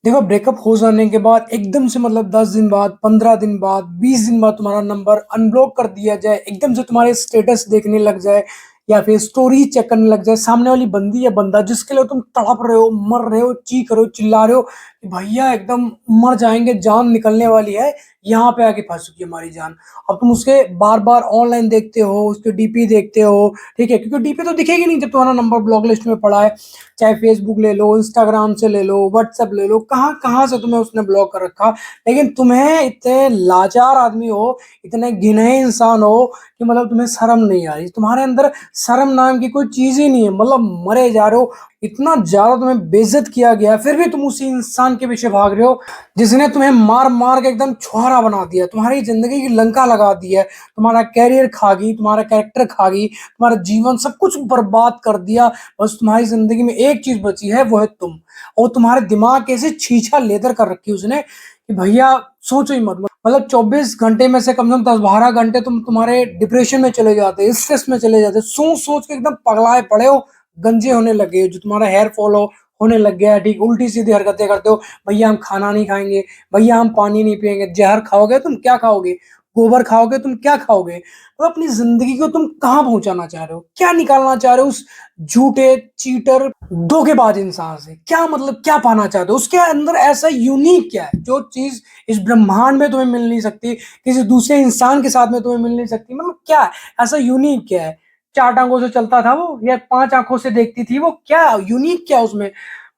देखो, ब्रेकअप हो जाने के बाद एकदम से मतलब 10 दिन बाद, 15 दिन बाद, 20 दिन बाद तुम्हारा नंबर अनब्लॉक कर दिया जाए, एकदम से तुम्हारे स्टेटस देखने लग जाए या फिर स्टोरी चेक करने लग जाए सामने वाली बंदी या बंदा जिसके लिए तुम तड़प रहे हो, मर रहे हो, चीख रहे हो, चिल्ला रहे हो कि भैया एकदम मर जाएंगे, जान निकलने वाली है, यहाँ पे आके फंस चुकी है हमारी जान। अब तुम उसके बार बार ऑनलाइन देखते हो, उसके डीपी देखते हो, ठीक है, क्योंकि डीपी तो दिखेगी नहीं जब तुम्हारा नंबर ब्लॉक लिस्ट में पड़ा है। चाहे फेसबुक ले लो, इंस्टाग्राम से ले लो, व्हाट्सएप ले लो, कहाँ कहाँ से तुम्हें उसने ब्लॉक कर रखा। लेकिन तुम्हें इतने लाचार आदमी हो, इतने घिने इंसान हो कि मतलब तुम्हें शर्म नहीं आ रही, तुम्हारे अंदर शर्म नाम की कोई चीज ही नहीं है, मतलब मरे जा रहे हो। इतना ज्यादा तुम्हें बेइज्जत किया गया, फिर भी तुम उसी इंसान के पीछे भाग रहे हो जिसने तुम्हें मार मार के एकदम छुहारा बना दिया, तुम्हारी जिंदगी की लंका लगा दी है, तुम्हारा कैरियर खा गई, तुम्हारा कैरेक्टर खा गई, तुम्हारा जीवन सब कुछ बर्बाद कर दिया। बस तुम्हारी जिंदगी में एक चीज बची है, वो है तुम। और तुम्हारे दिमाग कैसे छीछा लेदर कर रखी है उसने कि भैया सोचो ही मत। मतलब 24 घंटे में से कम 10-12 घंटे तुम तुम्हारे डिप्रेशन में चले जाते, स्ट्रेस में चले जाते, सोच सोच के एकदम पगलाए पड़े हो, गंजे होने लगे, जो तुम्हारा हेयर फॉल होने लग गया है, ठीक, उल्टी सीधी हरकतें करते हो। भैया हम खाना नहीं खाएंगे, भैया हम पानी नहीं पियेंगे, जहर खाओगे तुम क्या खाओगे, गोबर खाओगे तुम क्या खाओगे। तो अपनी जिंदगी को तुम कहाँ पहुंचाना चाह रहे हो, क्या निकालना चाह रहे हो उस झूठे, चीटर, धोखेबाज इंसान से, क्या मतलब क्या पाना चाहते हो, उसके अंदर ऐसा यूनिक क्या है जो चीज इस ब्रह्मांड में तुम्हें मिल नहीं सकती, किसी दूसरे इंसान के साथ में तुम्हें मिल नहीं सकती, मतलब क्या है ऐसा यूनिक क्या है। 4 टांगों से चलता था वो या 5 आंखों से देखती थी वो, क्या यूनिक क्या उसमें।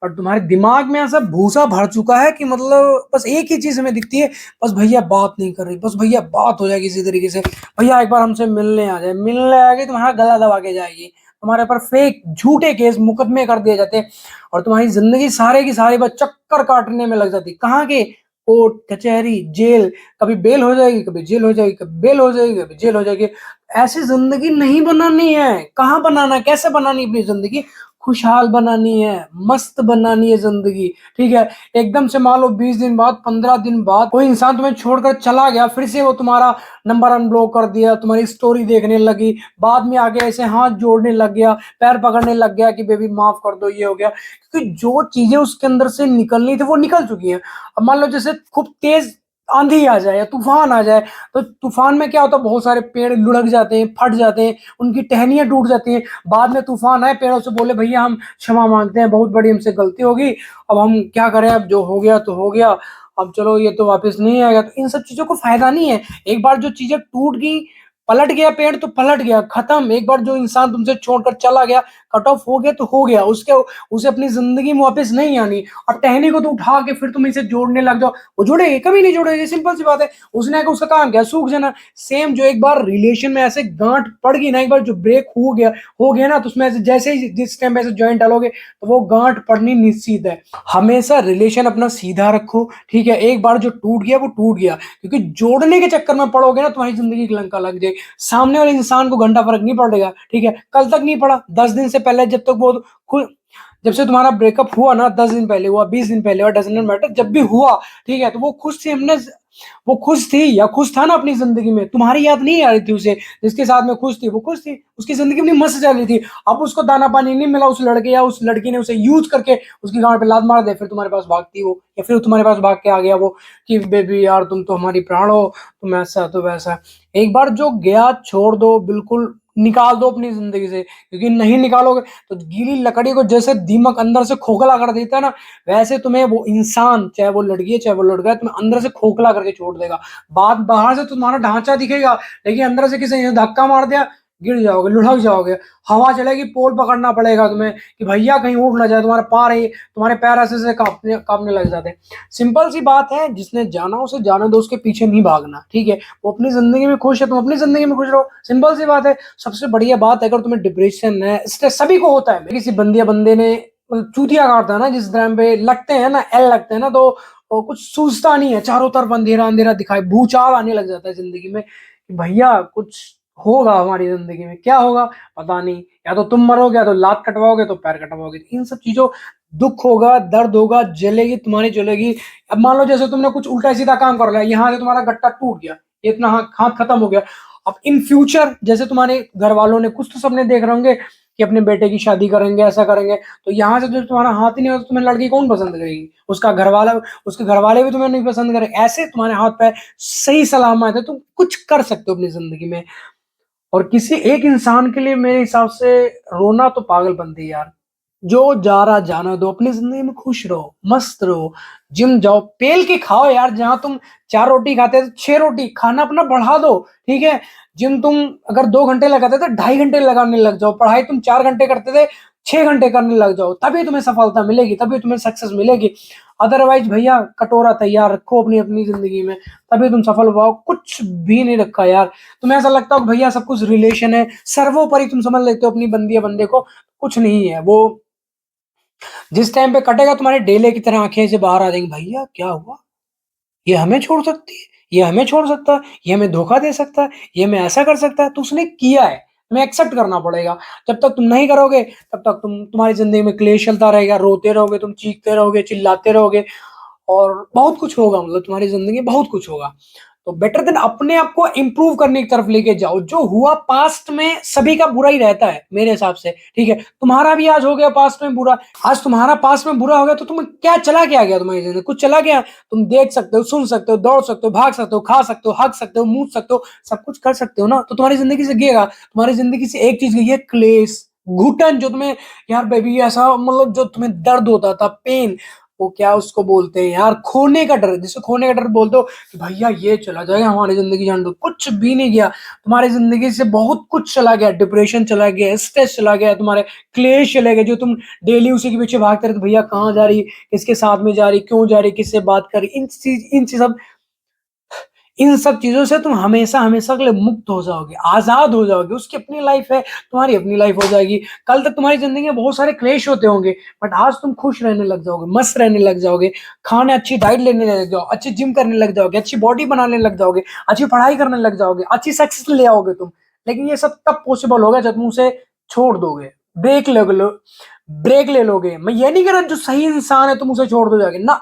और तुम्हारे दिमाग में ऐसा भूसा भर चुका है कि मतलब बस एक ही चीज हमें दिखती है, बस भैया बात नहीं कर रही, बस भैया बात हो जाएगी किसी तरीके से, भैया एक बार हमसे मिलने आ जाए, मिलने आ गई तुम्हारा गला दबा के जाएगी, तुम्हारे पर फेक झूठे केस मुकदमे कर दिए जाते, और तुम्हारी जिंदगी सारे की सारी बस चक्कर काटने में लग जाती, कहाँ के, कोर्ट कचहरी जेल, कभी बेल हो जाएगी, कभी जेल हो जाएगी, कभी बेल हो जाएगी, कभी जेल हो जाएगी। ऐसी जिंदगी नहीं बनानी है, कहाँ बनाना है, कैसे बनानी है अपनी जिंदगी, खुशहाल बनानी है, मस्त बनानी है जिंदगी, ठीक है। एकदम से मान लो 20 दिन बाद, 15 दिन बाद कोई इंसान तुम्हें छोड़कर चला गया, फिर से वो तुम्हारा नंबर अनब्लॉक कर दिया, तुम्हारी स्टोरी देखने लगी, बाद में आगे ऐसे हाथ जोड़ने लग गया, पैर पकड़ने लग गया कि बेबी माफ कर दो, ये हो गया, क्योंकि जो चीजें उसके अंदर से निकलनी थी वो निकल चुकी हैं। अब मान लो जैसे खूब तेज आंधी आ जाए या तूफान आ जाए, तो तूफान में क्या होता है, बहुत सारे पेड़ लुढ़क जाते हैं, फट जाते हैं, उनकी टहनियां टूट जाती हैं। बाद में तूफान आए, पेड़ों से बोले भैया हम क्षमा मांगते हैं, बहुत बड़ी हमसे गलती होगी, अब हम क्या करें, अब जो हो गया तो हो गया, अब चलो ये तो वापस नहीं आएगा। तो इन सब चीजों को फायदा नहीं है। एक बार जो चीजें टूट गई, पलट गया पेड़ तो पलट गया, खत्म। एक बार जो इंसान तुमसे छोड़कर चला गया, कट ऑफ हो गया तो हो गया, उसके उसे अपनी जिंदगी में वापस नहीं आनी। और टहनी को तो उठा के फिर तुम इसे जोड़ने लग जाओ, वो जुड़ेगी कभी नहीं जुड़ेगी, सिंपल सी बात है। उसने आके उसका काम क्या, सूख जाना। सेम जो एक बार रिलेशन में ऐसे गांठ पड़ गई ना, एक बार जो ब्रेक हो गया ना, तो उसमें ऐसे जैसे ही जिस टाइम ऐसे ज्वाइंट डालोगे तो वो गांठ पड़नी निश्चित है। हमेशा रिलेशन अपना सीधा रखो, ठीक है। एक बार जो टूट गया वो टूट गया, क्योंकि जोड़ने के चक्कर में पड़ोगे ना, तुम्हारी जिंदगी की लंका लग जाएगी। सामने वाले इंसान को घंटा फर्क नहीं पड़ेगा, ठीक है, कल तक नहीं पड़ा, 10 दिन से पहले, जब तक वो खुद, जब से तुम्हारा ब्रेकअप हुआ ना, 10 दिन पहले हुआ, 20 दिन पहले हुआ, डजंट मैटर, जब भी हुआ, ठीक है, तो वो खुश थी, हमने वो खुश थी या खुश था ना अपनी जिंदगी में, तुम्हारी याद नहीं आ रही थी उसे, जिसके साथ में खुश थी वो खुश थी, उसकी जिंदगी अपनी मस्त चल रही थी। अब उसको दाना पानी नहीं मिला, उस लड़के या उस लड़की ने उसे यूज करके उसकी गांड पे लात मार दे, फिर तुम्हारे पास भागती वो, या फिर तुम्हारे पास भाग के आ गया वो कि बेबी यार तुम तो हमारी प्राण हो, तुम ऐसा तो वैसा। एक बार जो गया छोड़ दो, बिल्कुल निकाल दो अपनी जिंदगी से, क्योंकि नहीं निकालोगे तो गीली लकड़ी को जैसे दीमक अंदर से खोखला कर देता है ना, वैसे तुम्हें वो इंसान, चाहे वो लड़की है चाहे वो लड़का है, तुम्हें अंदर से खोखला करके छोड़ देगा। बात बाहर से तुम्हारा ढांचा दिखेगा, लेकिन अंदर से किसी ने धक्का मार दिया, गिर जाओगे, लुढ़क जाओगे, हवा चलेगी, पोल पकड़ना पड़ेगा तुम्हें कि भैया कहीं उठ ना जाए, तुम्हारे पैर ऐसे से कांपने कांपने लग जाते हैं। सिंपल सी बात है, जिसने जाना उसे जाने दो, उसके पीछे नहीं भागना, ठीक है। वो अपनी जिंदगी में खुश है, तुम अपनी जिंदगी में खुश रहो, सिंपल सी बात है। सबसे बढ़िया बात है, अगर तुम्हें डिप्रेशन है, स्ट्रेस सभी को होता है, किसी बंदिया बंदे ने मतलब चूतिया काटता है ना, जिस टाइम पे लगते हैं ना, एल लगते हैं ना, तो कुछ सूझता नहीं है, चारों तरफ अंधेरा अंधेरा दिखाई, भूचाल आने लग जाता है जिंदगी में कि भैया कुछ होगा हमारी जिंदगी में, क्या होगा पता नहीं, या तो तुम मरोगे, या तो लात कटवाओगे, तो पैर कटवाओगे, इन सब चीजों, दुख होगा, दर्द होगा, जलेगी तुम्हारी जलेगी। अब मान लो जैसे तुमने कुछ उल्टा सीधा काम कर लिया, यहाँ से तुम्हारा गट्टा टूट गया, इतना हाथ खत्म हो गया। अब इन फ्यूचर जैसे तुम्हारे घर वालों ने कुछ तो सपने देख रहे होंगे कि अपने बेटे की शादी करेंगे, ऐसा करेंगे, तो यहाँ से जो तुम्हारा हाथ ही नहीं होता, तुम्हें लड़की कौन पसंद करेगी? उसके घरवाले भी तुम्हें नहीं पसंद करेंगे। ऐसे तुम्हारे हाथ-पैर सही सलामत है, तुम कुछ कर सकते हो अपनी ज़िंदगी में। और किसी एक इंसान के लिए मेरे हिसाब से रोना तो पागलपंती है यार। जो जा रहा जाना दो, अपनी ज़िंदगी में खुश रहो, मस्त रहो, जिम जाओ, पेल के खाओ यार, जहाँ तुम 4 रोटी खाते थे, 6 रोटी, खाना अपना बढ़ा दो, ठीक है? जिम तुम अगर 2 घंटे लगाते थे, 2.5 घंटे लगाने लग जाओ, पढ़ाई तुम 4 घंटे करते थे, 6 घंटे करने लग जाओ, तभी तुम्हें सफलता मिलेगी, तभी तुम्हें सक्सेस मिलेगी। अदरवाइज़ भैया कटोरा तैयार रखो अपनी-अपनी ज़िंदगी में, तभी तुम सफल हो पाओ, कुछ भी नहीं रखा यार। तुम्हें ऐसा लगता हो कि भैया सब कुछ रिलेशन है, सर्वोपरि तुम समझ लेते हो अपनी बंदी या बंदे को, कुछ नहीं है। वो जिस टाइम पे कटेगा तुम्हारे डेले की तरह आँखें से बाहर आ जाएँगी, भैया क्या हुआ? ये हमें छोड़ सकती है, ये हमें छोड़ सकता है, ये हमें धोखा दे सकता है, ये हमें ऐसा कर सकता है, तो उसने किया है, तुम्हें एक्सेप्ट करना पड़ेगा। जब तक तुम नहीं करोगे, तब तक तुम्हारी ज़िंदगी में क्लेश चलता रहेगा, रोते रहोगे, तुम चीखते रहोगे, चिल्लाते रहोगे और बहुत कुछ होगा, मतलब तुम्हारी ज़िंदगी में बहुत कुछ होगा। तो बेटर देन अपने आप को इम्प्रूव करने की तरफ लेके जाओ। जो हुआ पास्ट में सभी का बुरा ही रहता है मेरे हिसाब से, ठीक है? तुम्हारा भी आज हो गया पास्ट में बुरा, आज तुम्हारा पास्ट में बुरा हो गया तो तुम क्या चला क्या गया तुम्हारी ज़िंदगी में? कुछ चला गया? तुम देख सकते हो, सुन सकते हो, दौड़ सकते हो, भाग सकते हो, खा सकते हो, हग सकते हो, मूत सकते हो, सब कुछ कर सकते हो ना? तो तुम्हारी ज़िंदगी से गएगा, तुम्हारी ज़िंदगी से एक चीज़ गई है क्लेश, घुटन जो तुम्हें यार बेबी ऐसा मतलब जो तुम्हें दर्द होता था, पेन, वो क्या उसको बोलते हैं यार खोने का डर, जिसको खोने का डर बोल दो कि भैया ये चला जाएगा हमारी ज़िंदगी जान दो, कुछ भी नहीं गया। तुम्हारी ज़िंदगी से बहुत कुछ चला गया, डिप्रेशन चला गया, स्ट्रेस चला गया, तुम्हारे क्लेश चले गए, जो तुम डेली उसी के पीछे भागते रहते भैया कहाँ जा रही, किसके साथ में जा रही, क्यों जा रही, किससे बात कर रही, इन सब चीज़ों से तुम हमेशा-हमेशा के लिए मुक्त हो जाओगे, आज़ाद हो जाओगे, उसकी अपनी लाइफ़ है, तुम्हारी अपनी लाइफ़ हो जाएगी। कल तक तुम्हारी ज़िंदगी में बहुत सारे क्लेश होते होंगे, बट आज तुम खुश रहने लग जाओगे, मस्त रहने लग जाओगे, खाने अच्छी डाइट लेने लग जाओ, अच्छी जिम करने लग जाओगे, अच्छी बॉडी बनाने लग जाओगे, अच्छी पढ़ाई करने लग जाओगे, अच्छी सक्सेस ले आओगे तुम। लेकिन ये सब तब पॉसिबल होगा जब तुम उसे छोड़ दोगे, ब्रेक ले लो ब्रेक ले लोगे। मैं ये नहीं कह रहा जो सही इंसान है तुम उसे छोड़ दो जाके, ना।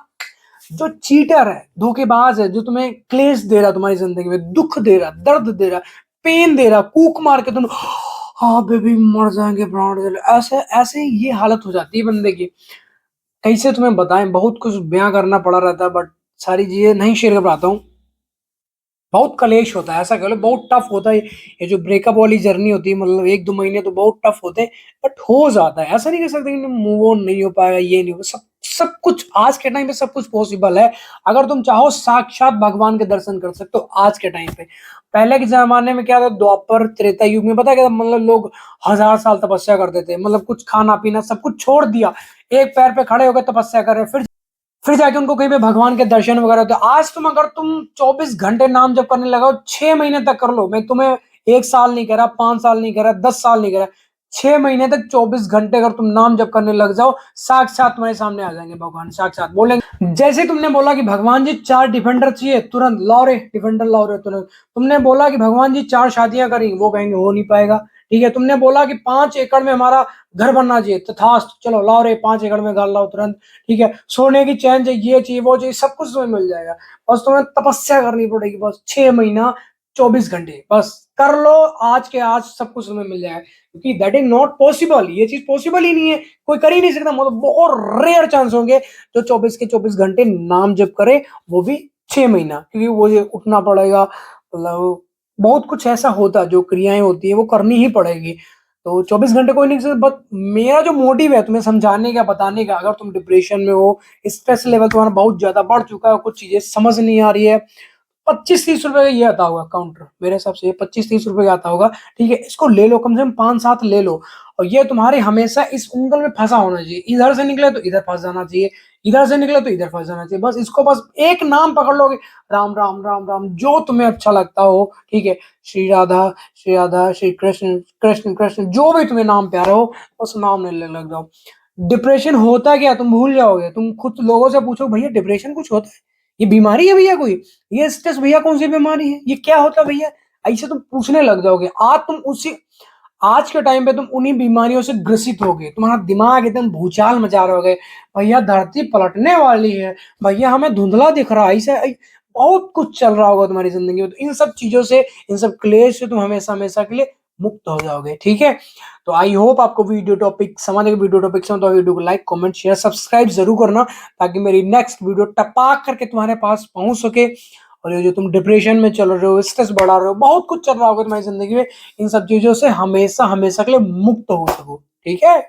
जो चीटर है, धोखेबाज है, जो तुम्हें क्लेश दे रहा है तुम्हारी ज़िंदगी में, दुःख दे रहा है, दर्द दे रहा है, पेन दे रहा है, कूक मार के तुम हाँ बेबी मर जाएँगे प्राण दे लो, ऐसे ऐसे ये हालत हो जाती है बंदे की। कैसे तुम्हें बताएँ बहुत कुछ बयाँ करना पड़ा रहता है बट सारी चीज़ें नहीं शेयर कर पाता हूँ। बहुत कलेश होता है, ऐसा कह लो बहुत टफ होता है। ये जो ब्रेकअप वाली जर्नी होती है मतलब 1-2 महीने तो बहुत टफ होते हैं, बट हो जाता है। ऐसा नहीं कह सकते कि मूव ऑन नहीं हो पाएगा, ये नहीं हो सब सब कुछ आज के टाइम पे सब कुछ पॉसिबल है। अगर तुम चाहो साक्षात भगवान के दर्शन कर सकते हो आज के टाइम पे। पहले के ज़माने में क्या था द्वापर, त्रेता युग में पता है क्या था मतलब लोग हज़ार साल तपस्या करते थे। मतलब कुछ खाना-पीना सब कुछ छोड़ दिया। एक पैर पे खड़े होके तपस्या कर रहे हैं। फिर जाके उनको कहीं पे भगवान के दर्शन वगैरह होते हैं। आज तुम 24 घंटे नाम जप करने लगाओ, 6 महीने तक कर लो। मैं तुम्हें 1 साल नहीं कह रहा, 5 साल नहीं कह रहा, 10 साल नहीं कह रहा। 6 महीने तक 24 घंटे अगर तुम नाम जप करने लग जाओ, साक्षात तुम्हारे सामने आ जाएँगे भगवान, साक्षात बोलेंगे जैसे तुमने बोला कि भगवान जी 4 डिफेंडर चाहिए, तुरंत लाओ रे डिफेंडर लाओ रे तुरंत। तुमने बोला कि भगवान जी 4 शादियाँ करी, वो कहेंगे हो नहीं पाएगा। ठीक है, तुमने बोला कि 5 एकड़ में हमारा घर बनना चाहिए, तथास्तु चलो लाओ रे 5 एकड़ में घर लाओ तुरंत। ठीक है, सोने की चैन चाहिए, ये चाहिए, वो चाहिए, सब कुछ तुम्हें मिल जाएगा। बस तुम्हें तपस्या करनी पड़ेगी, बस 6 महीना 24 घंटे बस कर लो, आज के आज सब कुछ तुम्हें मिल जाएगा। क्योंकि दैट इज़ नॉट पॉसिबल, ये चीज़ पॉसिबल ही नहीं है, कोई कर ही नहीं सकता। मतलब बहुत रेयर चांस होंगे जो 24 के 24 घंटे नाम जप करे, वो भी 6 महीना। क्योंकि वो ये उठना पड़ेगा, मतलब बहुत कुछ ऐसा होता है, जो क्रियाएँ होती हैं वो करनी ही पड़ेगी। तो 24 घंटे कोई नहीं कर सकता, बट मेरा जो मोटिव है तुम्हें समझाने का, बताने का, अगर तुम डिप्रेशन में हो, स्ट्रेस लेवल तुम्हारा बहुत ज़्यादा बढ़ चुका है, कुछ चीज़ें समझ नहीं आ रही है, 25-30 रुपए का ये आता होगा काउंटर, मेरे हिसाब से ये 25-30 रुपए का आता होगा, ठीक है? इसको ले लो, कम से कम 5-7 ले लो और ये तुम्हारे हमेशा इस उंगल में फँसा होना चाहिए। इधर से निकले तो इधर फँस जाना चाहिए, इधर से निकले तो इधर फँस जाना चाहिए। बस इसको बस एक नाम पकड़ लोगे, राम, राम, राम, राम, जो तुम्हें अच्छा लगता हो, ठीक है? श्री राधा, श्री कृष्ण, कृष्ण, कृष्ण, जो भी तुम्हें नाम प्यारा हो, बस नाम लेने लग जाओ। डिप्रेशन होता क्या? तुम भूल जाओगे। तुम खुद लोगों से पूछो भैया डिप्रेशन कुछ होता है? ये बीमारी है भैया कोई? ये स्ट्रेस भैया कौन-सी बीमारी है? ये क्या होता है भैया? ऐसे तुम पूछने लग जाओगे। आज के टाइम पे तुम उन्हीं बीमारियों से ग्रसित होगे। तुम्हारा दिमाग एकदम भूचाल मचा रहे होगे। भैया धरती पलटने वाली है। भैया हमें धुंधला दिख रहा है। बहुत कुछ चल रहा होगा तुम्हारी ज़िंदगी में। तो इन सब चीज़ों से, इन सब क्लेश से तुम हमेशा-हमेशा के लिए मुक्त हो जाओगे। ठीक है, तो आई होप आपको वीडियो टॉपिक समझ गए। वीडियो टॉपिक समझ तो वीडियो को लाइक कमेंट शेयर सब्सक्राइब जरूर करना, ताकि मेरी नेक्स्ट वीडियो टपाक करके तुम्हारे पास पहुंच सके। और ये जो तुम डिप्रेशन में चल रहे हो, स्ट्रेस बढ़ा रहे हो, बहुत कुछ चल रहा होगा तुम्हारी जिंदगी में, इन सब चीजों से हमेशा हमेशा के लिए मुक्त हो सको। ठीक है।